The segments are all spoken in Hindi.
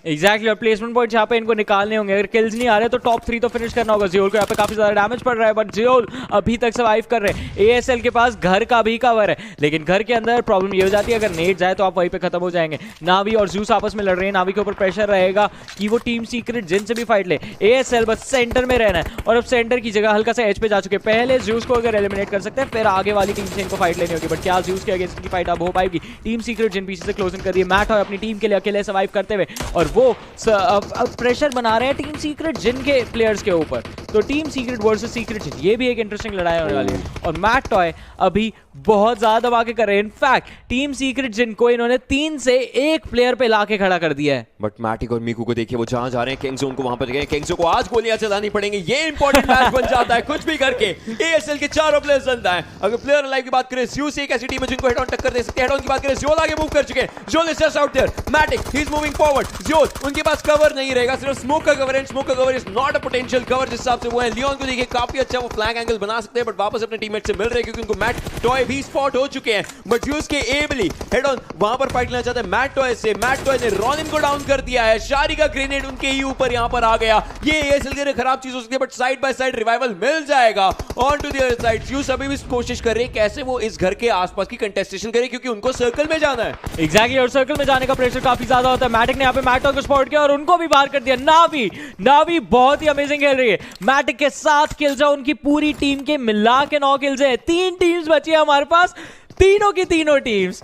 एग्जैक्टली और प्लेसमेंट पॉइंट यहाँ पे इनको निकालने होंगे। अगर किल्स नहीं आ रहे तो टॉप 3 तो फिनिश करना होगा। जियोल को यहाँ पे काफी ज्यादा डैमेज पड़ रहा है, बट जियोल अभी तक सर्वाइव कर रहे हैं। एएसएल के पास घर का भी कवर है, लेकिन घर के अंदर प्रॉब्लम ये हो जाती है अगर नेट जाए तो आप वहीं पे खत्म हो जाएंगे। नावी और जूस आपस में लड़ रहे हैं, नावी के ऊपर प्रेशर रहेगा कि वो टीम सीक्रेट जिन से भी फाइट ले। एएसएल बस सेंटर में रहना है और अब सेंटर की जगह हल्का सा एज पे जा चुके हैं। पहले जूस को अगर एलिमिनेट कर सकते हैं फिर आगे वाली टीम से इनको फाइट लेनी होगी, बट क्या जूस के अगेंस्ट की फाइट अब हो पाएगी? टीम सीक्रेट जिन पीछे से क्लोजिंग कर दी है, मैट और अपनी टीम के लिए अकेले सर्वाइव करते हुए, और वो अब प्रेशर बना रहे हैं टीम सीक्रेट जिन के प्लेयर्स के ऊपर। तो टीम सीक्रेट वर्सेस सीक्रेट जिन, ये भी एक इंटरेस्टिंग लड़ाई होने वाली है। और मैट टॉय अभी बहुत ज्यादा दबा के कर रहे हैं। इनफैक्ट टीम सीक्रेट जिन को इन्होंने 3 से 1 प्लेयर पे लाके खड़ा कर दिया है। बट मैटिक और मीकू को देखिए वो जहां जा रहे हैं, किंग जोन को वहां पर गए। किंग जोन को आज गोलियां चलानी पड़ेंगी, ये इंपॉर्टेंट मैच बन जाता है कुछ भी करके। एएसएल के चारों प्लेयर्स जिंदा हैं। अगर प्लेयर लाइव की बात करें, यूसी एक ऐसी टीम है जिनको हेड ऑन टक्कर दे सकते हैं। हेड ऑन की बात करें, जोल आगे मूव कर चुके हैं। जोल इज जस्ट आउट देयर, मैटिक ही इज मूविंग फॉरवर्ड। जोल उनके पास कवर नहीं रहेगा, सिर्फ स्मोक का कवर है। स्मोक का cover is not a potential cover जिस हिसाब से वो है। लियोन को देखिए काफी अच्छा वो फ्लैंक एंगल बना सकते हैं, बट वापस अपने टीममेट से मिल रहे हैं क्योंकि उनको मैट टॉय भी स्पॉट हो चुके हैं। बट यूज के एबली हेड ऑन वहां पर फाइट लेना चाहते हैं मैट टॉय से। मैट टॉय ने रॉनिन को डाउन कर दिया है। शारी का ग्रेनेड उनके ही ऊपर यहां पर आ गया। ये एएसएल के लिए खराब चीज हो सकती है, but side by side revival मिल जाएगा। On to the other side यूज अभी भी कोशिश कर रहे हैं कैसे वो इस घर के आसपास की कंटेस्टेशन करें क्योंकि उनको सर्कल में जाना है। एग्जैक्टली और सर्कल में जाने का प्रेशर काफी ज्यादा होता है। मैटिक ने यहाँ पे मैट टॉय को स्पॉट किया और उनको भी बाहर कर दिया। नावी बहुत ही अमेजिंग खेल रही है। मैटिक के 7 किल्स है, उनकी पूरी टीम के मिला के 9 किल्स है। 3 टीम्स बची है हमारे पास, तीनों की तीनों टीम्स।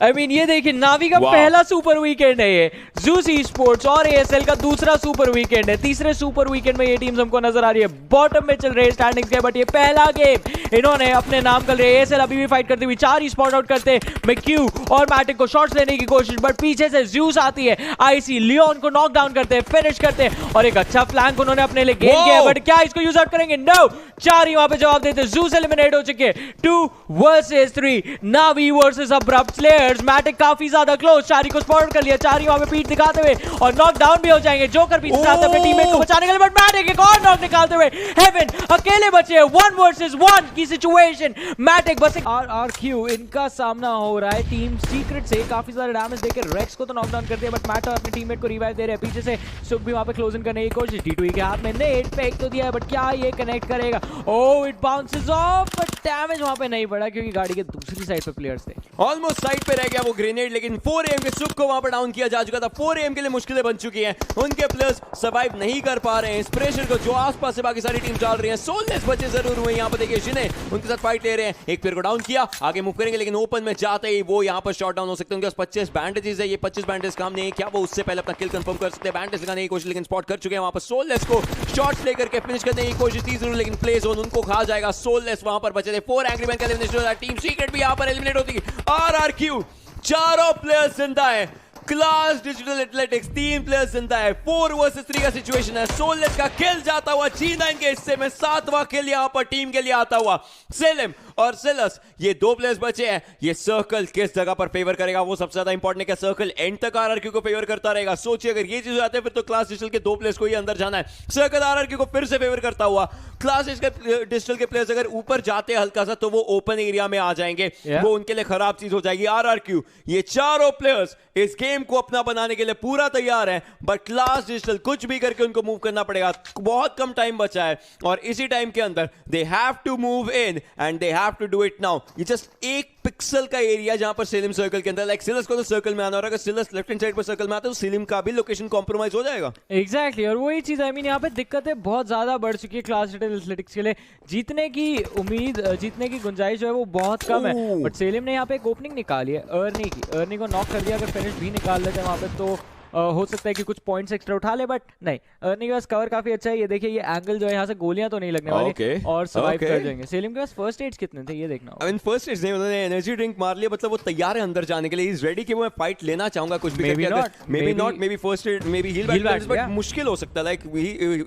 ये देखिए नावी का पहला सुपर वीकेंड है ये, जूस ई स्पोर्ट्स और एएसएल का दूसरा सुपर वीकेंड है। तीसरे सुपर वीकेंड में ये टीम्स हमको नजर आ रही है। बॉटम में चल रहे हैं स्टैंडिंग्स के, बट ये पहला गेम इन्होंने अपने नाम कर लिया। एएसएल अभी भी फाइट करती हुई 4 ही स्पॉट आउट करते हैं क्यू और मैटिक को शॉट्स लेने की कोशिश, बट पीछे से जूस आती है। आईसी लियोन को नॉक डाउन करते हैं, फिनिश करते हैं और एक अच्छा फ्लैंक उन्होंने अपने लिए गेन किया, बट क्या इसको यूज आउट करेंगे? नो, 4 ही वहां पे जवाब देते हैं। जूस एलिमिनेट हो चुके हैं। 2 वर्सेस 3, नावी वर्सेस अब्रप्ट स्लेयर्स। मैटिक काफी ज्यादा क्लोज, चारी को स्पॉट कर लिया। चारी वहां पे पीठ दिखाते हुए और नॉक डाउन भी हो जाएंगे। जोकर पीछे से आता है अपने टीममेट को बचाने के लिए, बट मैटिक एक और नॉक निकालते हुए हेवन अकेले बचे हैं। 1 वर्सेस 1 की सिचुएशन। मैटिक बस एक आरक्यू इनका सामना हो रहा है टीम सीक्रेट से। काफी ज्यादा डैमेज देकर रेक्स को तो नॉक डाउन कर दिया, बट मैट अपने टीममेट को रिवाइव दे रहे हैं। पीछे से सुख भी वहां पे क्लोजिंग करने की कोशिश। D2E के हाथ में नेट फेंक तो दिया है, बट क्या ये कनेक्ट करेगा? Oh, it bounces off, but damage वहां पे नहीं पड़ा क्योंकि गाड़ी के दूसरी साइड पे प्लेयर्स थे। ऑलमोस्ट साइड पे रह गया वो ग्रेनेड, लेकिन 4 AM के सुख को वहां पर डाउन किया जा चुका था। 4 AM के लिए मुश्किलें बन चुकी हैं, उनके प्लेयर्स सर्वाइव नहीं कर पा रहे हैं इस प्रेशर को जो आसपास से बाकी सारी टीम डाल रही है। सोलनेस बचे जरूर हुए यहाँ पर, देखिए जिन्हें उनके साथ फाइट ले रहे हैं। एक प्लेयर को डाउन किया, आगे मूव करेंगे, लेकिन ओपन में जाते ही वो यहाँ पर शॉट डाउन हो सकते हैं। उनके पास 25 बैंडेजेस है, ये 25 बैंडेज काम नहीं है। क्या वो उससे पहले अपना किल कंफर्म कर सकते हैं? बैंडेज लगाने की कोशिश, लेकिन स्पॉट कर चुके हैं वहां पर। सोलनेस को शॉट्स लेकर के फिनिश करने की कोशिश थी जरूर, लेकिन प्ले जोन उनको खा जाएगा। सोलनेस वहां पर बचे थे। 4 एंग्री मैन का एलिमिनेशन हो रहा है। टीम सीक्रेट भी यहाँ पर एलिमिनेट होती है। RRQ चारों प्लेयर्स जिंदा है। क्लास डिजिटल एथलेटिक्स 3 प्लेयर्स जिंदा है। 4 वर्सेस 3 का सिचुएशन है। सोलनेस का किल जाता हुआ G9 के हिस्से में 7वां किल यहां पर टीम के लिए आता हुआ। सेलिम और सिलस ये 2 प्लेयर्स बचे हैं। ये सर्कल किस जगह पर फेवर करेगा वो सबसे ज्यादा इंपॉर्टेंट है। क्या सर्कल एंड तक RRQ को फेवर करता रहेगा? सोचिए अगर ये चीज हो जाती है फिर तो क्लास डिजिटल के 2 प्लेयर्स को ही अंदर जाना है। सर्कल RRQ को फिर से फेवर करता हुआ। क्लास डिजिटल के प्लेयर्स अगर ऊपर जाते हल्का सा तो वो ओपन एरिया में आ जाएंगे, वो उनके लिए खराब चीज हो जाएगी। RRQ ये चारों प्लेयर्स इस गेम को अपना बनाने के लिए पूरा तैयार है, बट क्लास डिजिटल कुछ भी करके उनको मूव करना पड़ेगा। बहुत कम टाइम बचा है और इसी टाइम के अंदर they have to move in and they have to do it now. ये जस्ट 1 पिक्सल का एरिया जहां पर सेलिम सर्कल के अंदर, लाइक सिलस को तो सर्कल में आना और अगर सिलस लेफ्ट हैंड साइड पर सर्कल में आता है तो सेलिम का भी लोकेशन कॉम्प्रोमाइज हो जाएगा। एग्जैक्टली और वही चीज यहाँ पे दिक्कतें बहुत ज्यादा बढ़ चुकी है क्लास डिजिटल एथलेटिक्स के लिए। जीतने की उम्मीद, जीतने की गुंजाइश जो है वो बहुत कम है, बट सेलिम ने यहाँ पे एक ओपनिंग निकाली है अर्नी को नॉक कर दिया। अगर फिनिश भी निकाल लेते हैं वहां पे तो हो सकता है कि कुछ पॉइंट्स एक्स्ट्रा उठा ले, बट नहीं, अर्नी के पास कवर काफी अच्छा है। ये देखिए ये एंगल जो है यहाँ से गोलियां तो नहीं लगने वाली और सर्वाइव कर जाएंगे। सेलिम के पास फर्स्ट एड्स कितने थे ये देखना होगा। फर्स्ट एड्स नहीं, उन्होंने एनर्जी ड्रिंक मार लिया, मतलब वो तैयार है अंदर जाने के लिए। इज रेडी कि मैं फाइट लेना चाहूंगा कुछ भी करके। Maybe first aid, maybe heal back, but मुश्किल हो सकता है। Like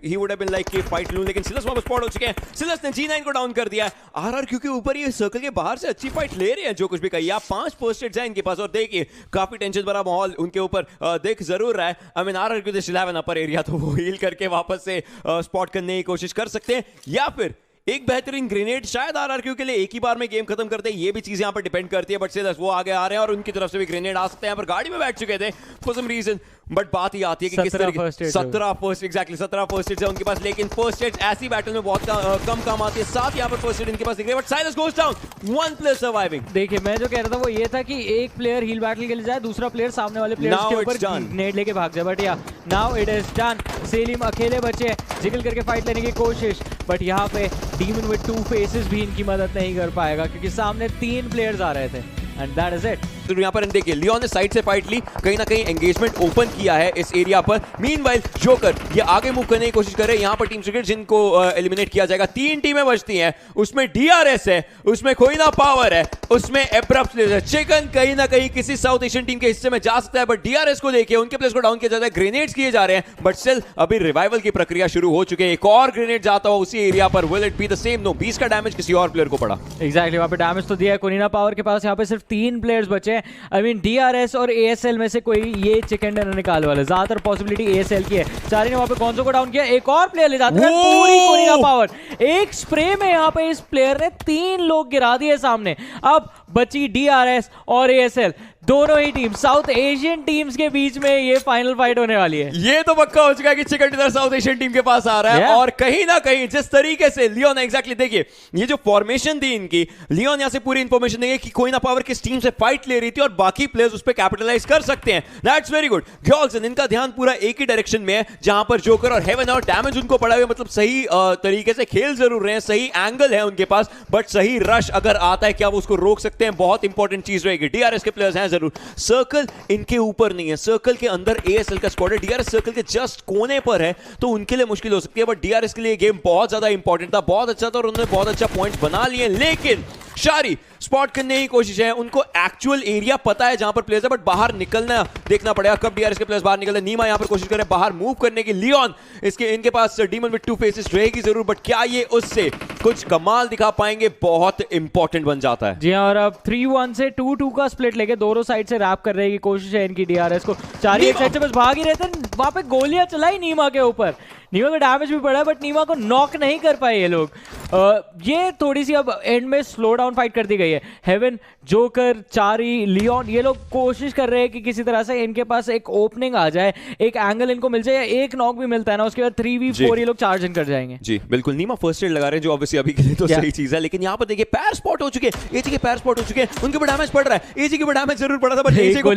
he would have been like कि फाइट लूं, लेकिन सिलस वापस स्पॉट हो चुके हैं। सिलस ने G9 को डाउन कर दिया है। RRQ के ऊपर ये सर्कल के बाहर से अच्छी फाइट ले रहे हैं जो कुछ भी कहिए। 5 फर्स्ट एड्स हैं इनके पास और देखिए काफी टेंशन भरा माहौल उनके ऊपर दिख जरूर रहा है। RRQ they still have an upper area, तो वो हील करके वापस से स्पॉट करने की कोशिश कर सकते हैं, या फिर एक बेहतरीन ग्रेनेड शायद आरआरक्यू के लिए एक ही बार में गेम खत्म करते हैं, ये भी चीज यहाँ पर डिपेंड करती है। बट सिलस वो आगे आ रहे हैं और उनकी तरफ से भी ग्रेनेड आ सकते हैं। पर गाड़ी में बैठ चुके थे फॉर सम रीजन, बट बात ही आती है कि किस तरीके 17 फर्स्ट एड है उनके पास, लेकिन फर्स्ट एड ऐसी बैटल में बहुत कम काम आती है। साथ यहाँ पर फर्स्ट एड इनके पास दिख रहे हैं, but Silas goes down, one player surviving. देखिए मैं जो कह रहा था वो ये था कि एक प्लेयर हील बैटल के लिए जाए, दूसरा प्लेयर सामने वाले प्लेयर्स के ऊपर ग्रेनेड लेके भाग जाए। बट या नाउ इट इज डन। सेलिम अकेले बचे, जिगल करके फाइट लेने की कोशिश, बट यहाँ पे डीमन विद 2 फेसेस भी इनकी मदद नहीं कर पाएगा क्योंकि सामने 3 प्लेयर्स आ रहे थे। And that is it. तो यहाँ पर देखिए लियोन ने साइड से फाइट ली, कहीं ना कहीं एंगेजमेंट ओपन किया है इस एरिया पर। मीनवाइल जोकर ये आगे मूव करने की कोशिश कर रहे हैं। यहाँ पर टीम सीक्रेट जिनको एलिमिनेट किया जाएगा, 3 टीमें बचती हैं, उसमें डीआरएस है, उसमें खोइना पावर है, उसमें एब्रप्ट है। चिकन कहीं ना कहीं किसी साउथ एशियन टीम के हिस्से में जा सकता है, बट डीआरएस को देखिए उनके प्लेस को डाउन किया जाता है, ग्रेनेड्स किए जा रहे हैं, बट स्टिल अभी रिवाइवल की प्रक्रिया शुरू हो चुकी है। एक और ग्रेनेड जाता हुआ उसी एरिया पर, will it be the same? No, 20 का डैमेज किसी और प्लेयर को पड़ा। एग्जैक्टली, वहां पे डैमेज तो दिया है। कोनिना पावर के पास यहाँ पे सिर्फ 3 प्लेयर्स बचे हैं। आई मीन डीआरएस और एएसएल में से कोई ये चिकन डिनर निकालने वाला, ज्यादातर पॉसिबिलिटी एएसएल की है। चारी ने वहां पे कौन को डाउन किया, एक और प्लेयर ले जाते हैं पूरी कोनिना पावर। एक स्प्रे में यहाँ पे इस प्लेयर ने 3 लोग गिरा दिए सामने। अब बची डीआरएस और एएसएल, दोनों ही टीम साउथ एशियन टीम्स के बीच में ये फाइनल फाइट होने वाली है। ये तो पक्का हो चुका है कि chicken dinner south Asian team के पास आ रहा है। और कहीं ना कहीं जिस तरीके से लियोन एग्जैक्टली देखिए ये जो फॉर्मेशन थी इनकी, लियोन यहां से पूरी इंफॉर्मेशन देंगे कि कोई ना पावर किस टीम से फाइट ले रही थी और बाकी प्लेयर्स उस पर कैपिटलाइज कर सकते हैं। That's very good. ग्योल्सन इनका ध्यान पूरा एक ही डायरेक्शन में है, जहां पर जोकर और हेवन और डैमेज उनको पड़ा हुआ, मतलब सही तरीके से खेल जरूर रहे हैं, सही एंगल है उनके पास, बट सही रश अगर आता है क्या वो उसको रोक सकते हैं, बहुत इंपॉर्टेंट चीज रहेगी। डीआरएस के प्लेयर्स हैं जरूर, सर्कल इनके ऊपर नहीं है, सर्कल के अंदर एएसएल का स्क्वाड है, डीआरएस सर्कल के जस्ट कोने पर है, तो उनके लिए मुश्किल हो सकती है। बट डीआरएस के लिए गेम बहुत ज्यादा इंपॉर्टेंट था, बहुत अच्छा था और उन्होंने बहुत अच्छा पॉइंट्स बना लिए। लेकिन शारी स्पॉट करने की कोशिश है, उनको एक्चुअल एरिया पता है जहां पर प्लेयर्स है, बट बाहर निकलना देखना पड़ेगा कब डीआरएस के प्लेयर्स बाहर निकलते हैं। नीमा यहां पर कोशिश कर रहे हैं बाहर मूव करने की। लियोन इनके पास डीमन विद 2 फेसेस रहेगी जरूर, बट क्या ये उससे कुछ कमाल दिखा पाएंगे, बहुत इंपॉर्टेंट बन जाता है। जी हाँ, और अब 3-1 से 2-2 का स्प्लिट लेके दोनों साइड से रैप करने की कोशिश है इनकी डीआरएस को। चारी एक साइड से बस भाग ही रहते हैं, वहां पे गोलियां चलाई नीमा के ऊपर, नीमा का डैमेज भी पड़ा है, बट नीमा को नॉक नहीं कर पाए ये लोग। ये थोड़ी सी अब एंड में स्लो डाउन फाइट कर दी गई है। हेवन, जोकर, चारी, लियोन ये लोग कोशिश कर रहे हैं कि किसी तरह से इनके पास एक ओपनिंग आ जाए, एक एंगल इनको मिल जाए, या एक नॉक भी मिलता है ना उसके बाद 3v4 ये लोग चार्ज इन कर जाएंगे। जी बिल्कुल, नीमा फर्स्ट एड लगा रहे हैं जो ऑब्वियसली अभी के लिए तो सही चीज है, लेकिन यहाँ पर देखिए पैर स्पॉट हो चुके हैं, एजी के पैर स्पॉट हो चुके हैं, उनके ऊपर डैमेज पड़ रहा है। एजी के ऊपर डैमेज जरूर पड़ा था, बट एजी को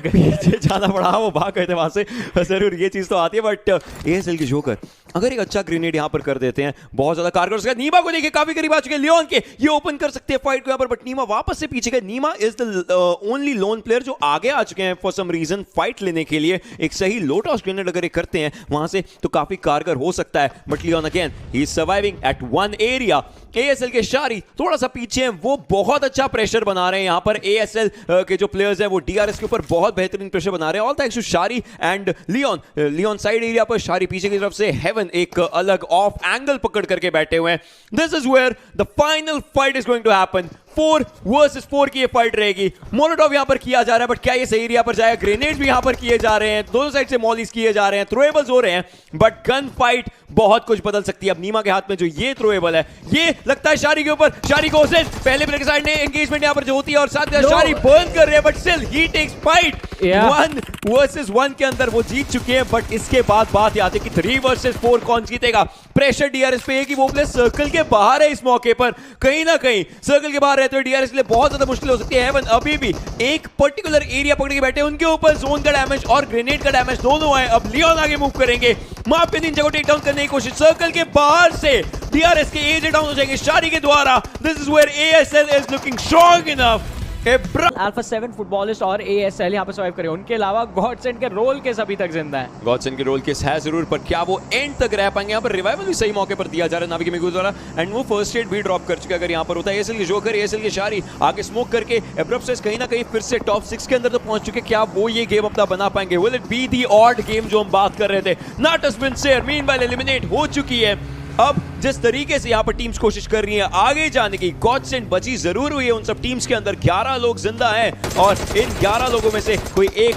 पीछे जाना पड़ा, वो भाग गए थे वहां से, जरूर ये चीज तो आती है। बट एएसएल के जोकर अगर एक अच्छा ग्रेनेड यहाँ पर कर देते हैं, बहुत ज्यादा कारगर हो सकता है। नीमा को देखिए काफी करीब आ चुके हैं लियोन के, ये ओपन कर सकते हैं फाइट को यहाँ पर, बट नीमा वापस से पीछे गए। Neema is the only lone player जो आगे आ चुके हैं फॉर सम रीजन फाइट लेने के लिए। एक सही लो टॉस ग्रेनेड अगर ये करते हैं वहां से तो काफी कारगर हो सकता है, but Leon again he is surviving at 1 area. ASL के शारी थोड़ा सा पीछे हैं, वो बहुत अच्छा प्रेशर बना रहे हैं यहाँ पर। एएसएल के जो प्लेयर्स हैं वो डीआरएस के ऊपर बहुत बेहतरीन प्रेशर बना रहे हैं, ऑल थैंक्स टू शारी and Leon. Leon side area पर, शारी पीछे की तरफ से, हेवन एक अलग ऑफ एंगल पकड़ करके बैठे हुए हैं। This is where the final fight is going to happen. 4 versus 4 की ये फाइट रहेगी। मोलोटॉव यहां पर किया जा रहा है, बट क्या ये सही एरिया पर जाएगा? ग्रेनेड्स भी यहां पर किए जा रहे हैं, दोनों साइड से मॉलीज किए जा रहे हैं, थ्रोएबल्स हो रहे हैं, बट गन फाइट बहुत कुछ बदल सकती है। अब नीमा के हाथ में जो ये थ्रोएबल है, ये लगता है शारी के ऊपर, शारी को पहले प्लेयर के साइड ने एंगेजमेंट यहां पर जो होती है और साथ में शारी बर्न कर रहे हैं, but still he takes fight. 1 versus 1 के अंदर वो जीत चुके हैं, बट इसके बाद बात आती है कि 3 वर्सेस 4 कौन जीतेगा। प्रेशर डीआरएस पे है कि वो प्लेयर सर्कल के बाहर है इस मौके पर, कहीं ना कहीं सर्कल के बाहर रहते हुए डीआरएस के लिए बहुत ज्यादा मुश्किल हो सकती है। हेवन अभी भी एक पर्टिकुलर एरिया पकड़ के बैठे, उनके ऊपर जोन का डैमेज और ग्रेनेड का डैमेज दोनों आए। अब लियोन आगे मूव करेंगे, माफिया निंजा को टेक डाउन करने की कोशिश, सर्कल के बाहर से डीआरएस के एजे डाउन हो जाएंगे शारी के द्वारा। This is where ASL is looking strong enough. Alpha 7 footballist और एएसएल यहाँ पे सर्वाइव करे, उनके अलावा गॉडसेंड के रोल केस अभी तक जिंदा है। गॉडसेंड के रोल केस है जरूर, पर क्या वो एंड तक रह पाएंगे? यहाँ पर रिवाइवल भी सही मौके पर दिया जा रहा है नावी के मिगू द्वारा, एंड वो फर्स्ट एड भी ड्रॉप कर चुका है। अगर यहाँ पर होता है एएसएल के जोकर, एएसएल के शारी आगे स्मोक करके एब्रप्ट कहीं ना कहीं फिर से टॉप 6 के अंदर तो पहुंच चुके, क्या वो ये गेम अपना बना पाएंगे? Will it be the odd game जो हम बात कर रहे थे? नाटस बिन शेर मीनवाइल एलिमिनेट हो चुकी है। अब जिस तरीके से यहाँ पर टीम्स कोशिश कर रही हैं आगे जाने की, गॉडसेंड बची जरूर हुई है उन सब टीम्स के अंदर। 11 लोग जिंदा हैं और इन 11 लोगों में से कोई एक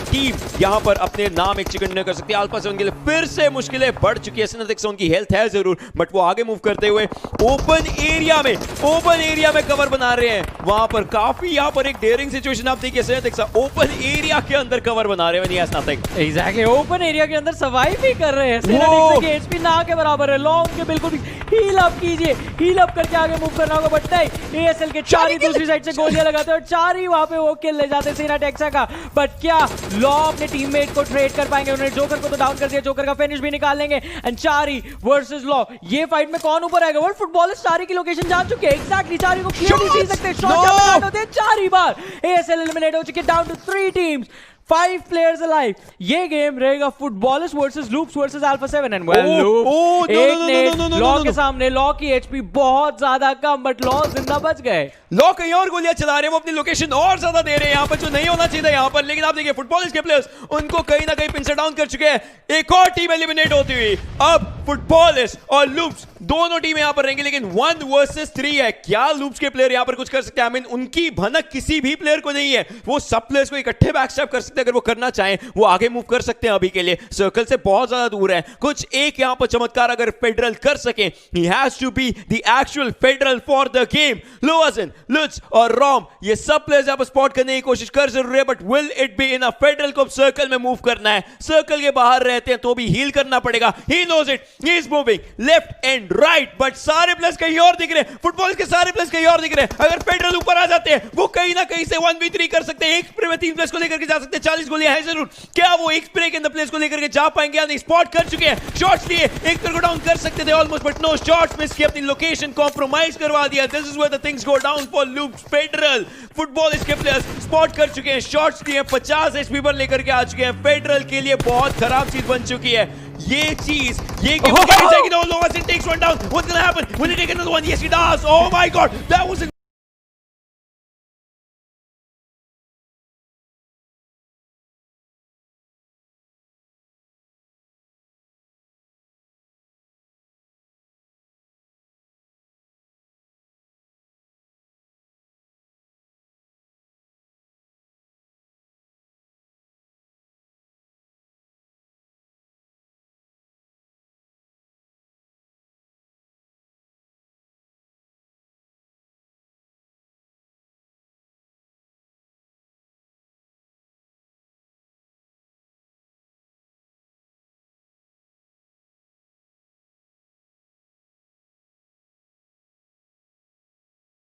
टीम यहाँ पर अपने नाम एक चिकन कर सकती है। अल्फा से उनके लिए फिर से मुश्किलें बढ़ चुकी है। सिनेटिक्स से उनकी हेल्थ है जरूर, बट वो आगे मूव करते हुए ओपन एरिया में कवर बना रहे हैं। वहां पर काफी यहाँ पर एक डेयरिंग सिचुएशन आप देखिए, सिनेटिक्स ओपन एरिया के अंदर कवर बना रहे हैं। एग्जैक्टली, ओपन एरिया के अंदर सर्वाइव भी कर रहे हैं। सिनेटिक्स के एचपी ना के बराबर है। लॉन्ग के बिल्कुल भी हील अप कीजिए, हील अप करके आगे मूव करना होगा, बट नहीं, एएसएल के 4 ही दूसरी साइड से गोलियां लगाते हैं और 4 ही वहां पे वो किल ले जाते हैं सिनेटिक्स का। बट क्या लॉ अपने टीममेट को ट्रेड कर पाएंगे? उन्होंने जोकर को तो डाउन कर दिया, जोकर का फिनिश भी निकाल लेंगे। एंड 4 ही वर्सेस लॉ, ये फाइट में कौन ऊपर आएगा? वर्ल्ड फुटबॉल चारी की लोकेशन जान चुके हैं। एग्जैक्टली, चारी को क्लियरली सी सकते हैं। शॉट होते हैं 4 ही बार। एएसएल एलिमिनेट हो चुके, down to 3 teams, 5 players alive। ये गेम रहेगा footballist versus loops versus alpha 7 and well loop एक ने लॉ के सामने, लॉ की एचपी बहुत ज्यादा कम, बट लॉ जिंदा बच गए। लॉ कहीं और गोलियां चला रहे हैं, वो अपनी लोकेशन और ज्यादा दे रहे हैं यहाँ पर, जो नहीं होना चाहिए यहाँ पर। लेकिन आप देखिए फुटबॉलिस्ट के प्लेयर्स उनको कहीं ना कहीं पिन से डाउन कर चुके हैं। एक और टीम एलिमिनेट होती हुई, अब फुटबॉलिस्ट और लूप्स दोनों टीम यहाँ पर रहेंगे, लेकिन 1 वर्सेस 3 है। क्या लूप्स के प्लेयर यहाँ पर कुछ कर सकते हैं? I mean, उनकी भनक किसी भी प्लेयर को नहीं है। वो सब प्लेयर्स को इकट्ठे बैकस्टैप कर सकते हैं, अगर वो करना चाहें वो आगे मूव कर सकते हैं। अभी के लिए सर्कल से बहुत ज्यादा दूर है। कुछ एक यहाँ पर चमत्कार अगर फेडरल कर सके, he has to be the actual federal for the game। लोअजन, लुट्स और रॉम, ये सब प्लेयर्स यहाँ पर स्पॉट करने की कोशिश कर जरूर है, but will it be in a federal को सर्कल में मूव करना है। सर्कल के बाहर रहते हैं तो भी हील करना पड़ेगा। he knows it, he is moving left and right, but सारे प्लेयर्स कहीं और दिख रहे हैं। फुटबॉल के सारे प्लेयर्स कहीं और दिख रहे हैं। अगर फेडरल ऊपर आ जाते हैं, वो कहीं ना कहीं से 1v3 कर सकते हैं। एक स्प्रे में 3 प्लेयर्स को लेकर के जा सकते हैं। 40 गोलियां हैं जरूर। क्या वो एक स्प्रे के अंदर प्लेयर्स को लेकर के जा पाएंगे या नहीं? स्पॉट कर चुके हैं, शॉट्स लिए, एक को डाउन कर सकते थे almost, but no, shots miss की, अपनी लोकेशन कॉम्प्रोमाइज करवा दिया। This is where the things go down for लूप्स फेडरल। फुटबॉल इसके प्लेयर्स स्पॉट कर चुके हैं, शॉट्स लिए, 50 एचपी पर लेकर के आ चुके हैं। फेडरल के लिए बहुत खराब चीज बन चुकी है ये चीज। ये गेम जाएगी, no, Lovasin takes one down. What's gonna happen? Will he take another one? Yes, he does. Oh my god, that was